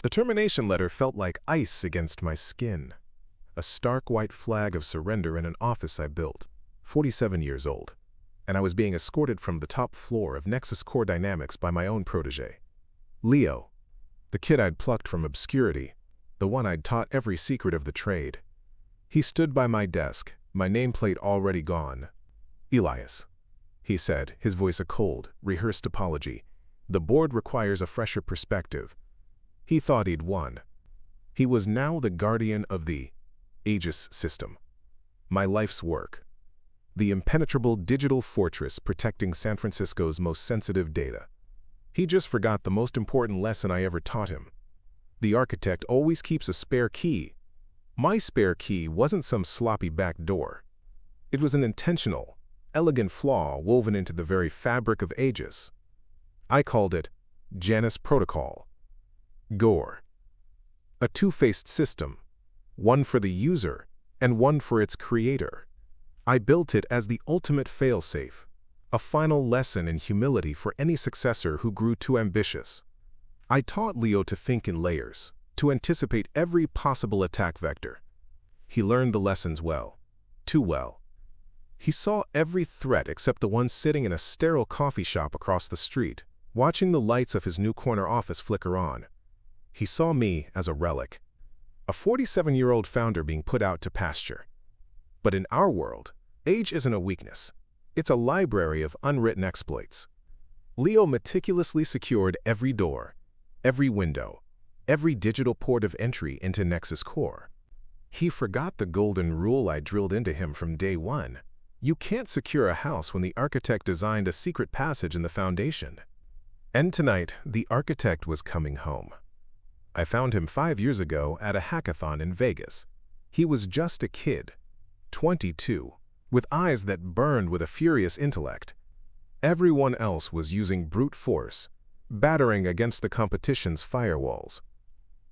The termination letter felt like ice against my skin, a stark white flag of surrender in an office I built, 47 years old, and I was being escorted from the top floor of Nexus Core Dynamics by my own protégé, Leo, the kid I'd plucked from obscurity, the one I'd taught every secret of the trade. He stood by my desk, my nameplate already gone. "Elias," he said, his voice a cold, rehearsed apology. "The board requires a fresher perspective." He thought he'd won. He was now the guardian of the Aegis system, my life's work, the impenetrable digital fortress protecting San Francisco's most sensitive data. He just forgot the most important lesson I ever taught him. The architect always keeps a spare key. My spare key wasn't some sloppy back door. It was an intentional, elegant flaw woven into the very fabric of Aegis. I called it Janus Protocol. Gore. A two-faced system, one for the user and one for its creator. I built it as the ultimate failsafe, a final lesson in humility for any successor who grew too ambitious. I taught Leo to think in layers, to anticipate every possible attack vector. He learned the lessons well, too well. He saw every threat except the one sitting in a sterile coffee shop across the street, watching the lights of his new corner office flicker on. He saw me as a relic, a 47-year-old founder being put out to pasture. But in our world, age isn't a weakness. It's a library of unwritten exploits. Leo meticulously secured every door, every window, every digital port of entry into Nexus Core. He forgot the golden rule I drilled into him from day one. You can't secure a house when the architect designed a secret passage in the foundation. And tonight, the architect was coming home. I found him 5 years ago at a hackathon in Vegas. He was just a kid, 22, with eyes that burned with a furious intellect. Everyone else was using brute force, battering against the competition's firewalls.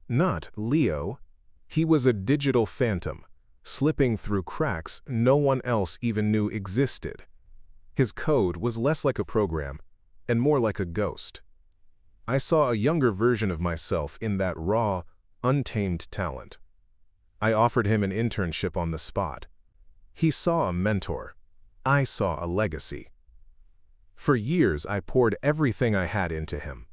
Not Leo. He was a digital phantom, slipping through cracks no one else even knew existed. His code was less like a program and more like a ghost. I saw a younger version of myself in that raw, untamed talent. I offered him an internship on the spot. He saw a mentor. I saw a legacy. For years, I poured everything I had into him.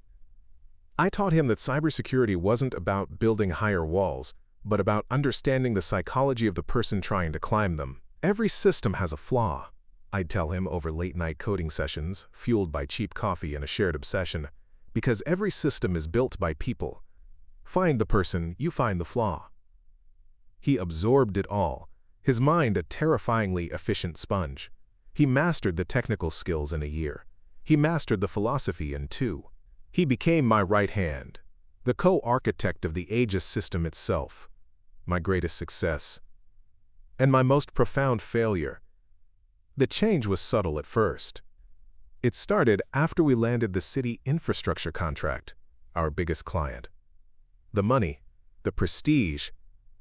I taught him that cybersecurity wasn't about building higher walls, but about understanding the psychology of the person trying to climb them. Every system has a flaw, I'd tell him over late-night coding sessions, fueled by cheap coffee and a shared obsession, because every system is built by people. Find the person, you find the flaw. He absorbed it all, his mind a terrifyingly efficient sponge. He mastered the technical skills in a year. He mastered the philosophy in 2. He became my right hand, the co-architect of the Aegis system itself, my greatest success, and my most profound failure. The change was subtle at first. It started after we landed the city infrastructure contract, our biggest client. The money, the prestige,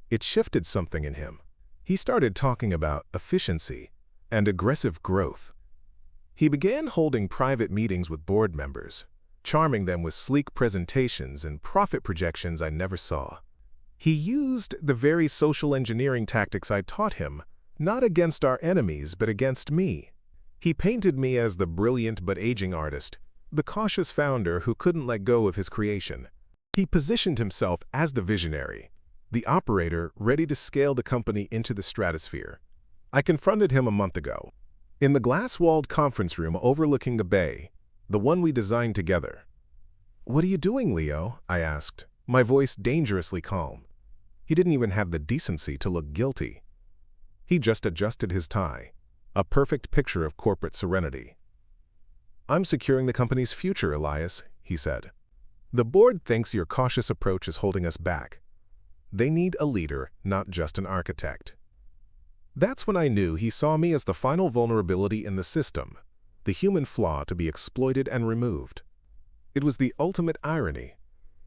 it shifted something in him. He started talking about efficiency and aggressive growth. He began holding private meetings with board members, charming them with sleek presentations and profit projections I never saw. He used the very social engineering tactics I taught him, not against our enemies, but against me. He painted me as the brilliant but aging artist, the cautious founder who couldn't let go of his creation. He positioned himself as the visionary, the operator ready to scale the company into the stratosphere. I confronted him a month ago, in the glass-walled conference room overlooking the bay, the one we designed together. "What are you doing, Leo?" I asked, my voice dangerously calm. He didn't even have the decency to look guilty. He just adjusted his tie, a perfect picture of corporate serenity. "I'm securing the company's future, Elias," he said. "The board thinks your cautious approach is holding us back. They need a leader, not just an architect." That's when I knew he saw me as the final vulnerability in the system, the human flaw to be exploited and removed. It was the ultimate irony.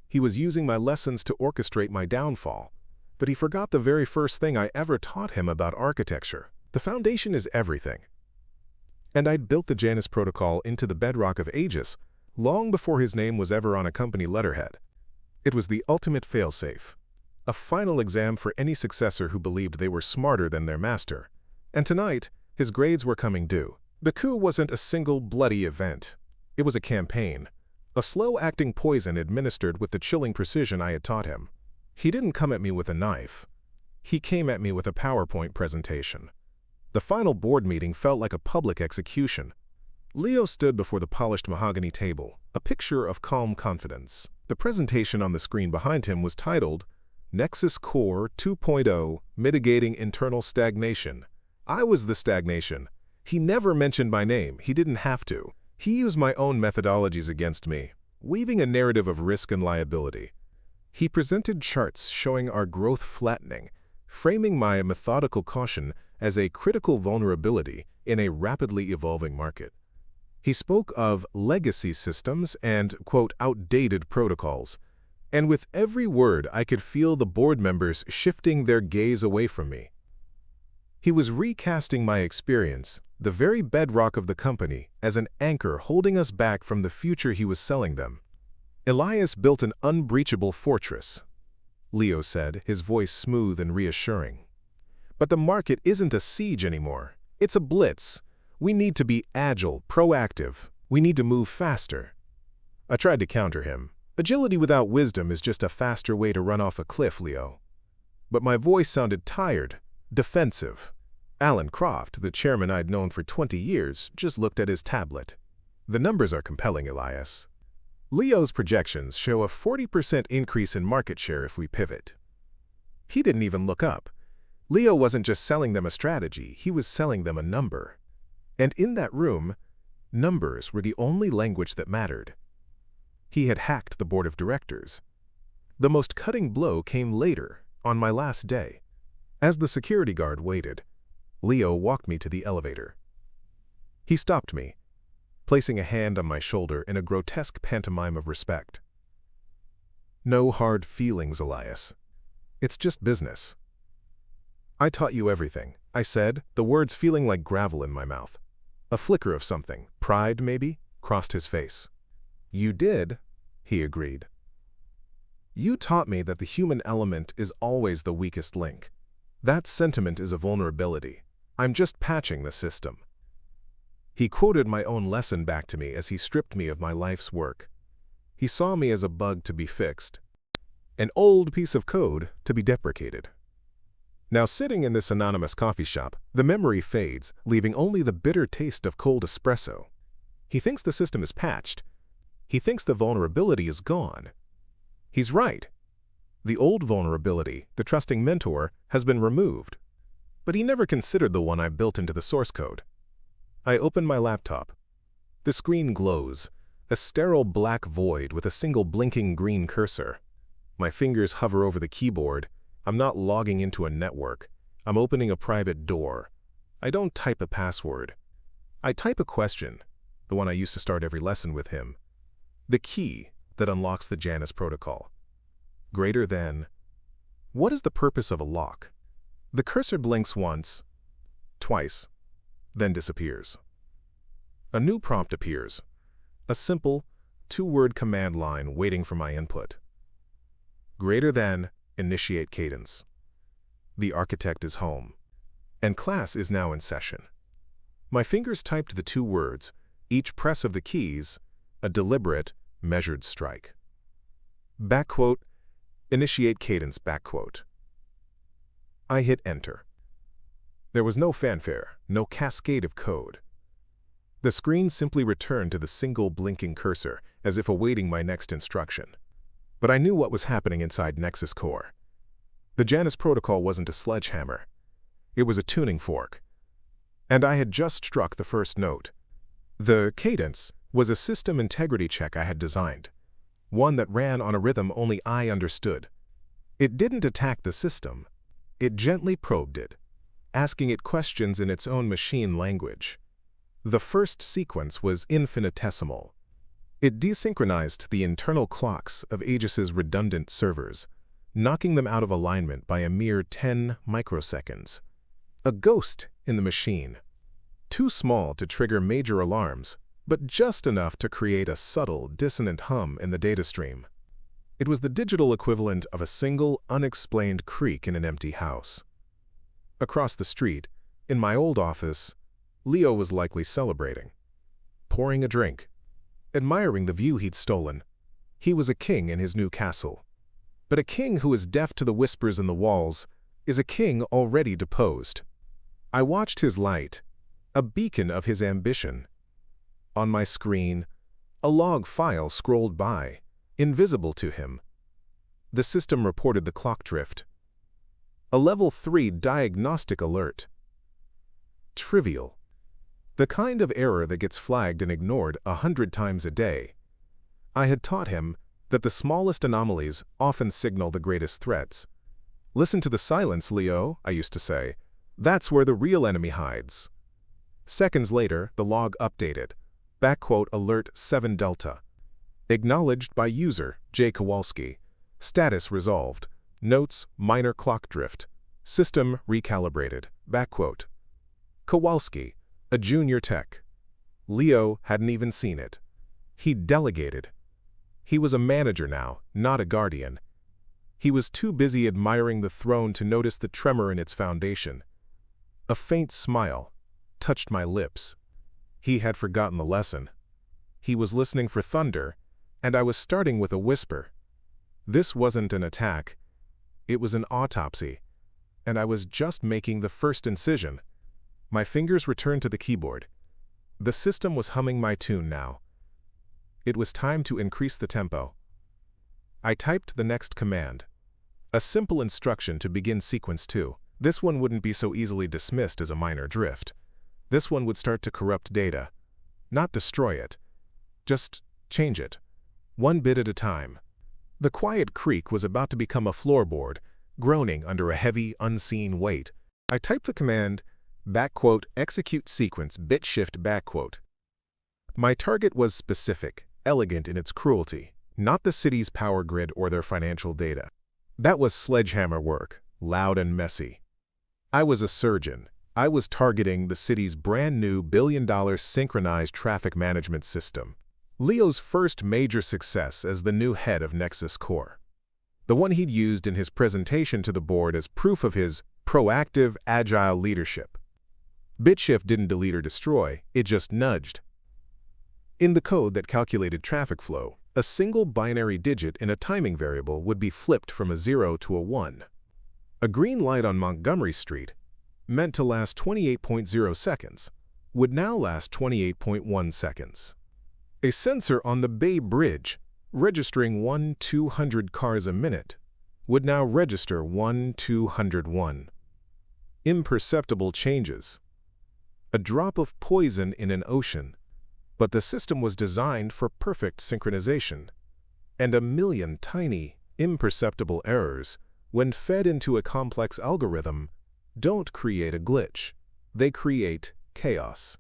He was using my lessons to orchestrate my downfall, but he forgot the very first thing I ever taught him about architecture. The foundation is everything. And I'd built the Janus Protocol into the bedrock of Aegis long before his name was ever on a company letterhead. It was the ultimate failsafe, a final exam for any successor who believed they were smarter than their master. And tonight, his grades were coming due. The coup wasn't a single bloody event. It was a campaign, a slow-acting poison administered with the chilling precision I had taught him. He didn't come at me with a knife. He came at me with a PowerPoint presentation. The final board meeting felt like a public execution. Leo stood before the polished mahogany table, a picture of calm confidence. The presentation on the screen behind him was titled, Nexus Core 2.0 Mitigating Internal Stagnation. I was the stagnation. He never mentioned my name. He didn't have to. He used my own methodologies against me, weaving a narrative of risk and liability. He presented charts showing our growth flattening, framing my methodical caution as a critical vulnerability in a rapidly evolving market. He spoke of legacy systems and, quote, outdated protocols. And with every word, I could feel the board members shifting their gaze away from me. He was recasting my experience, the very bedrock of the company, as an anchor holding us back from the future he was selling them. Elias built an unbreachable fortress, Leo said, his voice smooth and reassuring. But the market isn't a siege anymore. It's a blitz. We need to be agile, proactive. We need to move faster. I tried to counter him. Agility without wisdom is just a faster way to run off a cliff, Leo. But my voice sounded tired, defensive. Alan Croft, the chairman I'd known for 20 years, just looked at his tablet. The numbers are compelling, Elias. Leo's projections show a 40% increase in market share if we pivot. He didn't even look up. Leo wasn't just selling them a strategy, he was selling them a number. And in that room, numbers were the only language that mattered. He had hacked the board of directors. The most cutting blow came later, on my last day. As the security guard waited, Leo walked me to the elevator. He stopped me, placing a hand on my shoulder in a grotesque pantomime of respect. No hard feelings, Elias. It's just business. I taught you everything, I said, the words feeling like gravel in my mouth. A flicker of something, pride maybe, crossed his face. You did, he agreed. You taught me that the human element is always the weakest link. That sentiment is a vulnerability. I'm just patching the system. He quoted my own lesson back to me as he stripped me of my life's work. He saw me as a bug to be fixed, an old piece of code to be deprecated. Now sitting in this anonymous coffee shop, the memory fades, leaving only the bitter taste of cold espresso. He thinks the system is patched. He thinks the vulnerability is gone. He's right. The old vulnerability, the trusting mentor, has been removed. But he never considered the one I built into the source code. I open my laptop. The screen glows, a sterile black void with a single blinking green cursor. My fingers hover over the keyboard. I'm not logging into a network. I'm opening a private door. I don't type a password. I type a question, the one I used to start every lesson with him. The key that unlocks the Janus protocol. Greater than. What is the purpose of a lock? The cursor blinks once, twice, then disappears. A new prompt appears, a simple, two-word command line waiting for my input. Greater than, initiate cadence. The architect is home, and class is now in session. My fingers typed the two words, each press of the keys, a deliberate, measured strike. Backquote, initiate cadence, backquote. I hit enter. There was no fanfare, no cascade of code. The screen simply returned to the single blinking cursor, as if awaiting my next instruction. But I knew what was happening inside Nexus Core. The Janus protocol wasn't a sledgehammer. It was a tuning fork. And I had just struck the first note. The cadence was a system integrity check I had designed, one that ran on a rhythm only I understood. It didn't attack the system. It gently probed it, asking it questions in its own machine language. The first sequence was infinitesimal. It desynchronized the internal clocks of Aegis's redundant servers, knocking them out of alignment by a mere 10 microseconds. A ghost in the machine. Too small to trigger major alarms, but just enough to create a subtle, dissonant hum in the data stream. It was the digital equivalent of a single, unexplained creak in an empty house. Across the street, in my old office, Leo was likely celebrating, pouring a drink, admiring the view he'd stolen. He was a king in his new castle. But a king who is deaf to the whispers in the walls is a king already deposed. I watched his light, a beacon of his ambition. On my screen, a log file scrolled by, invisible to him. The system reported the clock drift. A Level 3 diagnostic alert. Trivial. The kind of error that gets flagged and ignored 100 times a day. I had taught him that the smallest anomalies often signal the greatest threats. Listen to the silence, Leo, I used to say. That's where the real enemy hides. Seconds later, the log updated. Alert 7 Delta. Acknowledged by user J. Kowalski. Status resolved. Notes, minor clock drift. System recalibrated. Kowalski, a junior tech. Leo hadn't even seen it. He'd delegated. He was a manager now, not a guardian. He was too busy admiring the throne to notice the tremor in its foundation. A faint smile touched my lips. He had forgotten the lesson. He was listening for thunder, and I was starting with a whisper. This wasn't an attack. It was an autopsy, and I was just making the first incision. My fingers returned to the keyboard. The system was humming my tune now. It was time to increase the tempo. I typed the next command. A simple instruction to begin sequence 2. This one wouldn't be so easily dismissed as a minor drift. This one would start to corrupt data. Not destroy it. Just change it. One bit at a time. The quiet creak was about to become a floorboard, groaning under a heavy, unseen weight. I typed the command, execute sequence bit shift . My target was specific, elegant in its cruelty, not the city's power grid or their financial data. That was sledgehammer work, loud and messy. I was a surgeon. I was targeting the city's brand new billion-dollar synchronized traffic management system. Leo's first major success as the new head of Nexus Core. The one he'd used in his presentation to the board as proof of his proactive, agile leadership. BitShift didn't delete or destroy, it just nudged. In the code that calculated traffic flow, a single binary digit in a timing variable would be flipped from a 0 to a 1. A green light on Montgomery Street, meant to last 28.0 seconds, would now last 28.1 seconds. A sensor on the Bay Bridge, registering 1/200 cars a minute, would now register 1/201. Imperceptible changes. A drop of poison in an ocean, but the system was designed for perfect synchronization. And a million tiny, imperceptible errors, when fed into a complex algorithm, don't create a glitch. They create chaos.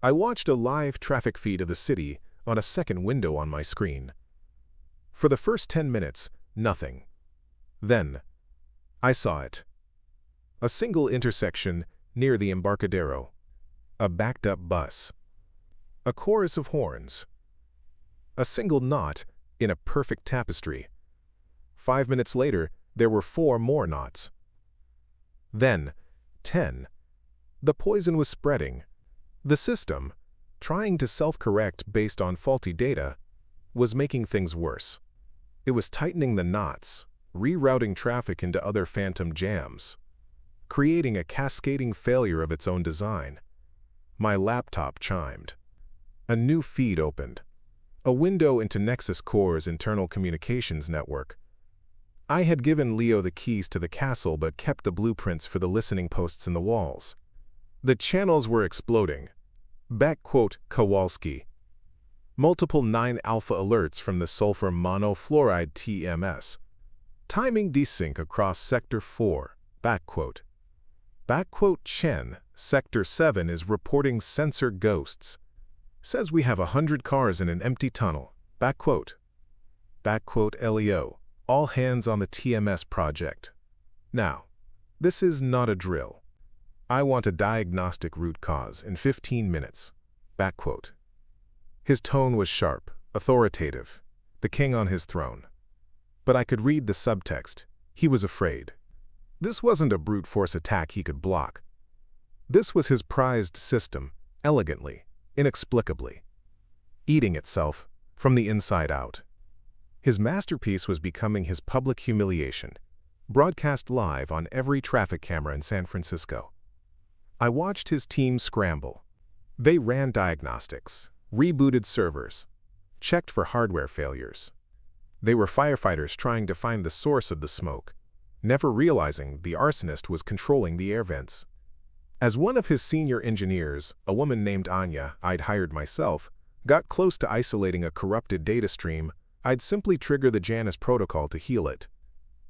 I watched a live traffic feed of the city on a second window on my screen. For the first 10 minutes, nothing. Then, I saw it. A single intersection near the Embarcadero. A backed-up bus. A chorus of horns. A single knot in a perfect tapestry. 5 minutes later, there were 4 more knots. Then, 10. The poison was spreading. The system, trying to self-correct based on faulty data, was making things worse. It was tightening the knots, rerouting traffic into other phantom jams, creating a cascading failure of its own design. My laptop chimed. A new feed opened. A window into Nexus Core's internal communications network. I had given Leo the keys to the castle but kept the blueprints for the listening posts in the walls. The channels were exploding. Kowalski. Multiple 9 alpha alerts from the sulfur monofluoride TMS. Timing desync across Sector 4. Chen, Sector 7 is reporting sensor ghosts. Says we have 100 cars in an empty tunnel. Leo. All hands on the TMS project. Now, this is not a drill. I want a diagnostic root cause in 15 minutes. His tone was sharp, authoritative, the king on his throne. but I could read the subtext. He was afraid. This wasn't a brute force attack he could block. This was his prized system, elegantly, inexplicably, eating itself from the inside out. His masterpiece was becoming his public humiliation, broadcast live on every traffic camera in San Francisco. I watched his team scramble. They ran diagnostics, rebooted servers, checked for hardware failures. They were firefighters trying to find the source of the smoke, never realizing the arsonist was controlling the air vents. As one of his senior engineers, a woman named Anya I'd hired myself, got close to isolating a corrupted data stream, I'd simply trigger the Janus protocol to heal it.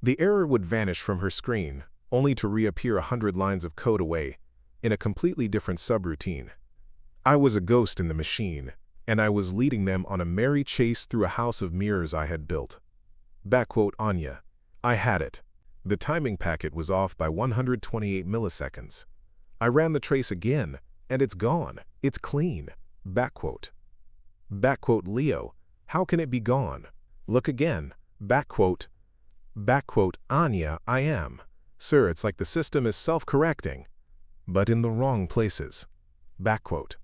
The error would vanish from her screen, only to reappear 100 lines of code away, in a completely different subroutine. I was a ghost in the machine, and I was leading them on a merry chase through a house of mirrors I had built. Backquote Anya. I had it. The timing packet was off by 128 milliseconds. I ran the trace again, and it's gone. It's clean. Backquote. Backquote Leo. How can it be gone? Look again. Backquote. Backquote Anya. I am. Sir, it's like the system is self-correcting, but in the wrong places. Backquote.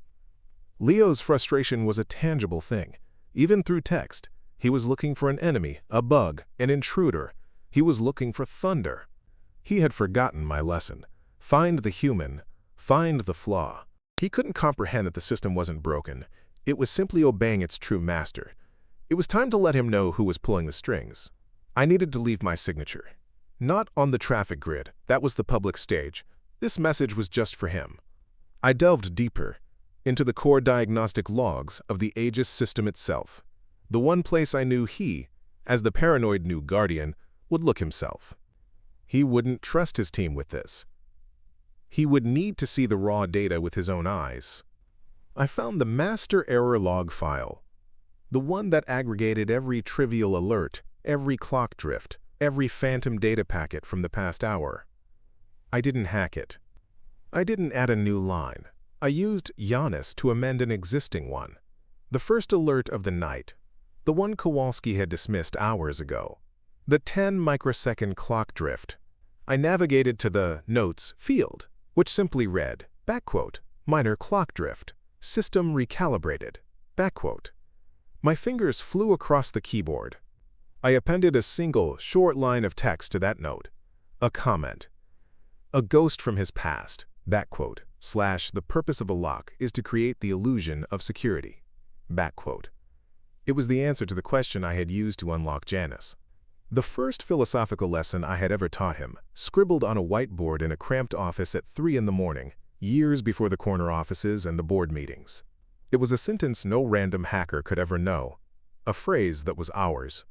Leo's frustration was a tangible thing. Even through text, he was looking for an enemy, a bug, an intruder. He was looking for thunder. He had forgotten my lesson. Find the human, find the flaw. He couldn't comprehend that the system wasn't broken. It was simply obeying its true master. It was time to let him know who was pulling the strings. I needed to leave my signature. Not on the traffic grid. That was the public stage. This message was just for him. I delved deeper, into the core diagnostic logs of the Aegis system itself, the one place I knew he, as the paranoid new guardian, would look himself. He wouldn't trust his team with this. He would need to see the raw data with his own eyes. I found the master error log file, the one that aggregated every trivial alert, every clock drift, every phantom data packet from the past hour. I didn't hack it. I didn't add a new line. I used Janus to amend an existing one. The first alert of the night, the one Kowalski had dismissed hours ago. The 10-microsecond clock drift. I navigated to the notes field, which simply read, backquote, minor clock drift, system recalibrated, backquote. My fingers flew across the keyboard. I appended a single, short line of text to that note. A comment. A ghost from his past, backquote, / the purpose of a lock is to create the illusion of security, backquote. It was the answer to the question I had used to unlock Janus. The first philosophical lesson I had ever taught him, scribbled on a whiteboard in a cramped office at 3 in the morning, years before the corner offices and the board meetings. It was a sentence no random hacker could ever know, a phrase that was ours.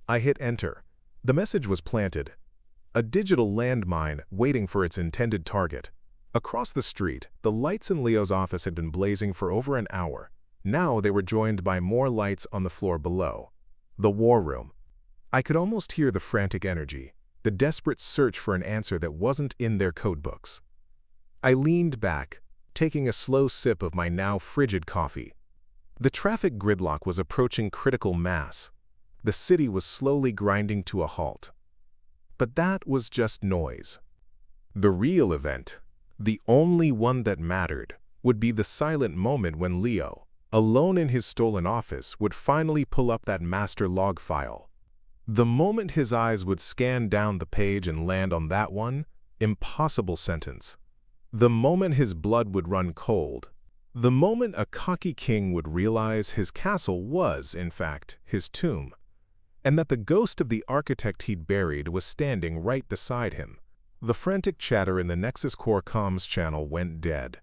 I hit enter. The message was planted, a digital landmine waiting for its intended target. Across the street, the lights in Leo's office had been blazing for over an hour. Now they were joined by more lights on the floor below. The war room. I could almost hear the frantic energy, the desperate search for an answer that wasn't in their codebooks. I leaned back, taking a slow sip of my now frigid coffee. The traffic gridlock was approaching critical mass. The city was slowly grinding to a halt. But that was just noise. The real event, the only one that mattered, would be the silent moment when Leo, alone in his stolen office, would finally pull up that master log file. The moment his eyes would scan down the page and land on that one, impossible sentence. The moment his blood would run cold. The moment a cocky king would realize his castle was, in fact, his tomb, and that the ghost of the architect he'd buried was standing right beside him. The frantic chatter in the Nexus Core comms channel went dead.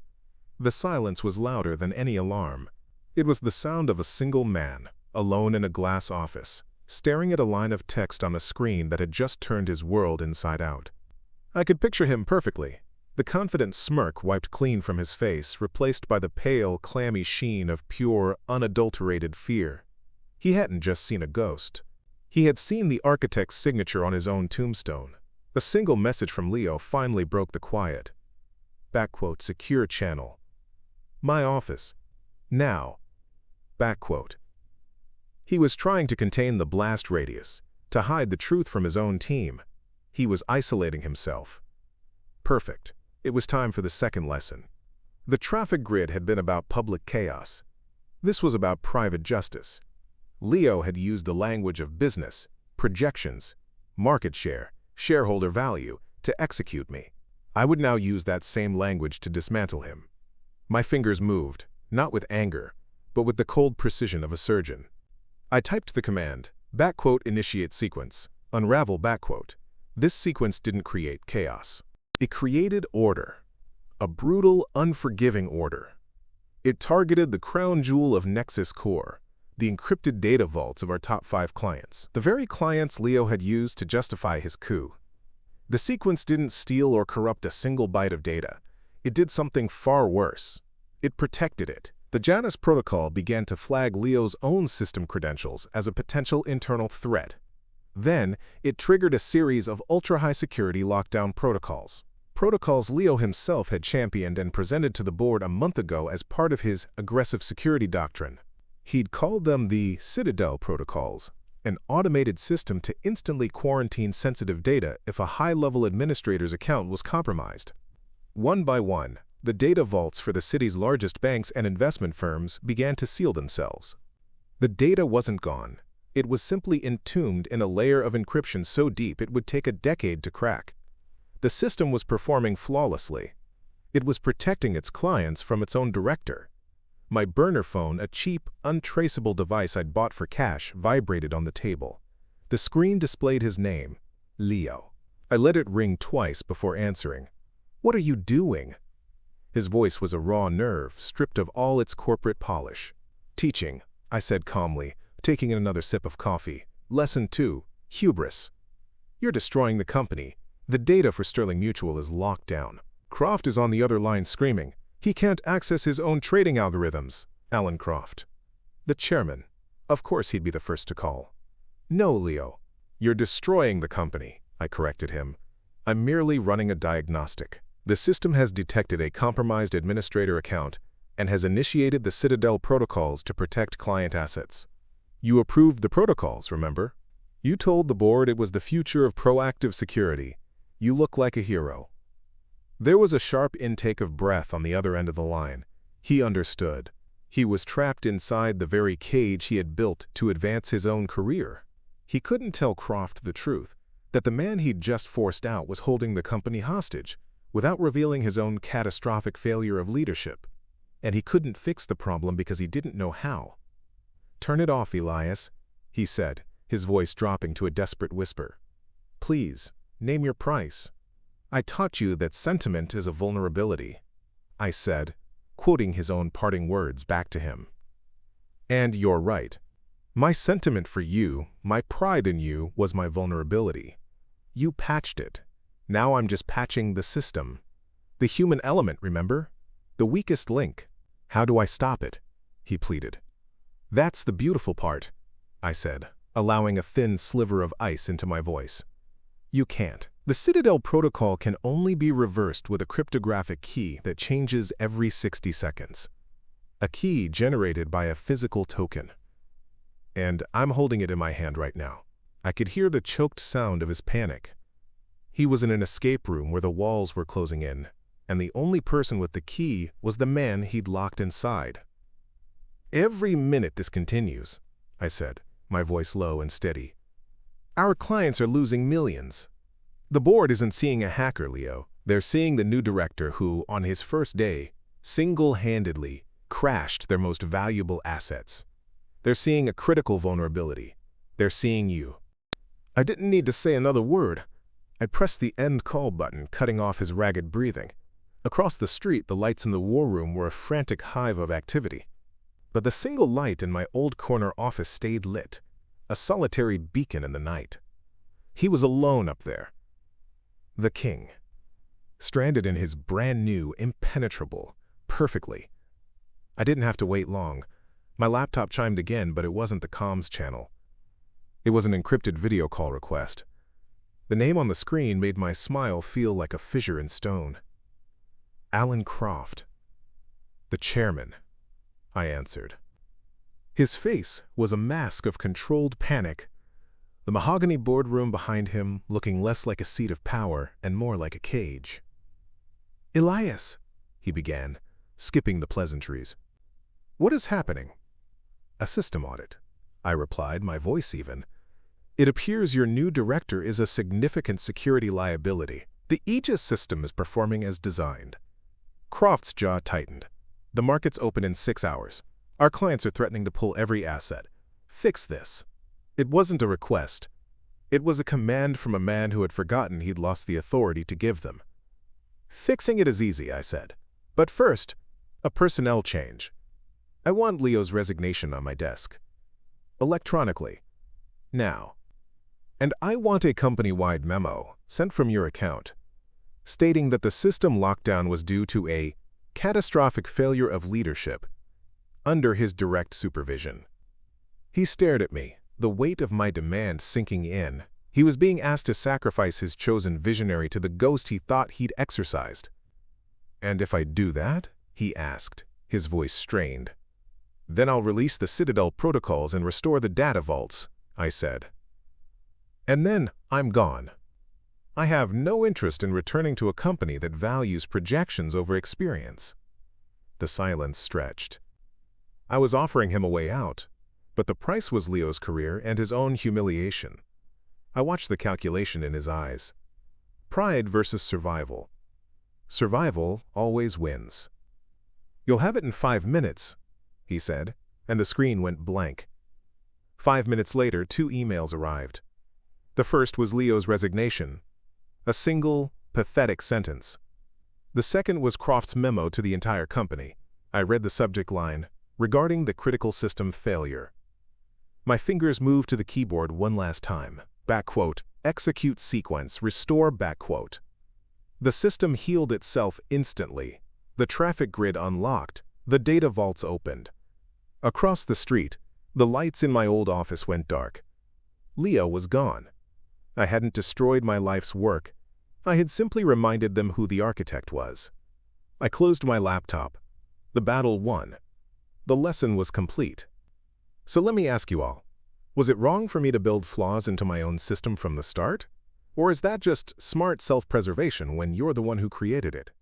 The silence was louder than any alarm. It was the sound of a single man, alone in a glass office, staring at a line of text on a screen that had just turned his world inside out. I could picture him perfectly. The confident smirk wiped clean from his face, replaced by the pale, clammy sheen of pure, unadulterated fear. He hadn't just seen a ghost. He had seen the architect's signature on his own tombstone. A single message from Leo finally broke the quiet. Backquote, secure channel. My office. Now. Backquote. He was trying to contain the blast radius, to hide the truth from his own team. He was isolating himself. Perfect. It was time for the second lesson. The traffic grid had been about public chaos. This was about private justice. Leo had used the language of business, projections, market share, shareholder value to execute me. I would now use that same language to dismantle him. My fingers moved, not with anger, but with the cold precision of a surgeon. I typed the command, _initiate sequence, unravel _. This sequence didn't create chaos. It created order. A brutal, unforgiving order. It targeted the crown jewel of Nexus Core, the encrypted data vaults of our top 5 clients, the very clients Leo had used to justify his coup. The sequence didn't steal or corrupt a single byte of data. It did something far worse. It protected it. The Janus protocol began to flag Leo's own system credentials as a potential internal threat. Then, it triggered a series of ultra-high security lockdown protocols. Protocols Leo himself had championed and presented to the board a month ago as part of his aggressive security doctrine. He'd called them the Citadel protocols, an automated system to instantly quarantine sensitive data if a high-level administrator's account was compromised. One by one, the data vaults for the city's largest banks and investment firms began to seal themselves. The data wasn't gone. It was simply entombed in a layer of encryption so deep it would take a decade to crack. The system was performing flawlessly. It was protecting its clients from its own director. My burner phone, a cheap, untraceable device I'd bought for cash, vibrated on the table. The screen displayed his name, Leo. I let it ring twice before answering. "What are you doing?" His voice was a raw nerve, stripped of all its corporate polish. "Teaching," I said calmly, taking another sip of coffee. "Lesson 2, hubris. You're destroying the company. The data for Sterling Mutual is locked down. Croft is on the other line screaming. He can't access his own trading algorithms." Alan Croft. The chairman. Of course he'd be the first to call. "No, Leo. You're destroying the company," I corrected him. "I'm merely running a diagnostic. The system has detected a compromised administrator account and has initiated the Citadel protocols to protect client assets. You approved the protocols, remember? You told the board it was the future of proactive security. You look like a hero." There was a sharp intake of breath on the other end of the line. He understood. He was trapped inside the very cage he had built to advance his own career. He couldn't tell Croft the truth, that the man he'd just forced out was holding the company hostage, without revealing his own catastrophic failure of leadership. And he couldn't fix the problem because he didn't know how. "Turn it off, Elias," he said, his voice dropping to a desperate whisper. "Please, name your price." "I taught you that sentiment is a vulnerability," I said, quoting his own parting words back to him. "And you're right. My sentiment for you, my pride in you, was my vulnerability. You patched it. Now I'm just patching the system. The human element, remember? The weakest link. How do I stop it?" he pleaded. "That's the beautiful part," I said, allowing a thin sliver of ice into my voice. "You can't. The Citadel protocol can only be reversed with a cryptographic key that changes every 60 seconds. A key generated by a physical token. And I'm holding it in my hand right now." I could hear the choked sound of his panic. He was in an escape room where the walls were closing in, and the only person with the key was the man he'd locked inside. "Every minute this continues," I said, my voice low and steady. "Our clients are losing millions. The board isn't seeing a hacker, Leo. They're seeing the new director who, on his first day, single-handedly crashed their most valuable assets. They're seeing a critical vulnerability. They're seeing you." I didn't need to say another word. I pressed the end call button, cutting off his ragged breathing. Across the street, the lights in the war room were a frantic hive of activity. But the single light in my old corner office stayed lit, a solitary beacon in the night. He was alone up there. The king. Stranded in his brand new, impenetrable, perfectly. I didn't have to wait long. My laptop chimed again, but it wasn't the comms channel. It was an encrypted video call request. The name on the screen made my smile feel like a fissure in stone. "Alan Croft." "The chairman," I answered. His face was a mask of controlled panic. the mahogany boardroom behind him looking less like a seat of power and more like a cage. "Elias," he began, skipping the pleasantries. "What is happening?" "A system audit," I replied, my voice even. "It appears your new director is a significant security liability. The Aegis system is performing as designed." Croft's jaw tightened. "The market's open in 6 hours. Our clients are threatening to pull every asset. Fix this." It wasn't a request. It was a command from a man who had forgotten he'd lost the authority to give them. "Fixing it is easy," I said. "But first, a personnel change. I want Leo's resignation on my desk. Electronically. Now. And I want a company-wide memo sent from your account, stating that the system lockdown was due to a catastrophic failure of leadership under his direct supervision." He stared at me, the weight of my demand sinking in. He was being asked to sacrifice his chosen visionary to the ghost he thought he'd exorcised. "And if I do that?" he asked, his voice strained. "Then I'll release the Citadel protocols and restore the data vaults," I said. "And then I'm gone. I have no interest in returning to a company that values projections over experience." The silence stretched. I was offering him a way out, but the price was Leo's career and his own humiliation. I watched the calculation in his eyes. Pride versus survival. Survival always wins. "You'll have it in 5 minutes, he said, and the screen went blank. 5 minutes later, 2 emails arrived. The first was Leo's resignation, a single, pathetic sentence. The second was Croft's memo to the entire company. I read the subject line, "Regarding the critical system failure." My fingers moved to the keyboard one last time. "Execute sequence, restore." The system healed itself instantly. The traffic grid unlocked. The data vaults opened. Across the street, the lights in my old office went dark. Leo was gone. I hadn't destroyed my life's work. I had simply reminded them who the architect was. I closed my laptop. The battle won. The lesson was complete. So let me ask you all, was it wrong for me to build flaws into my own system from the start? Or is that just smart self-preservation when you're the one who created it?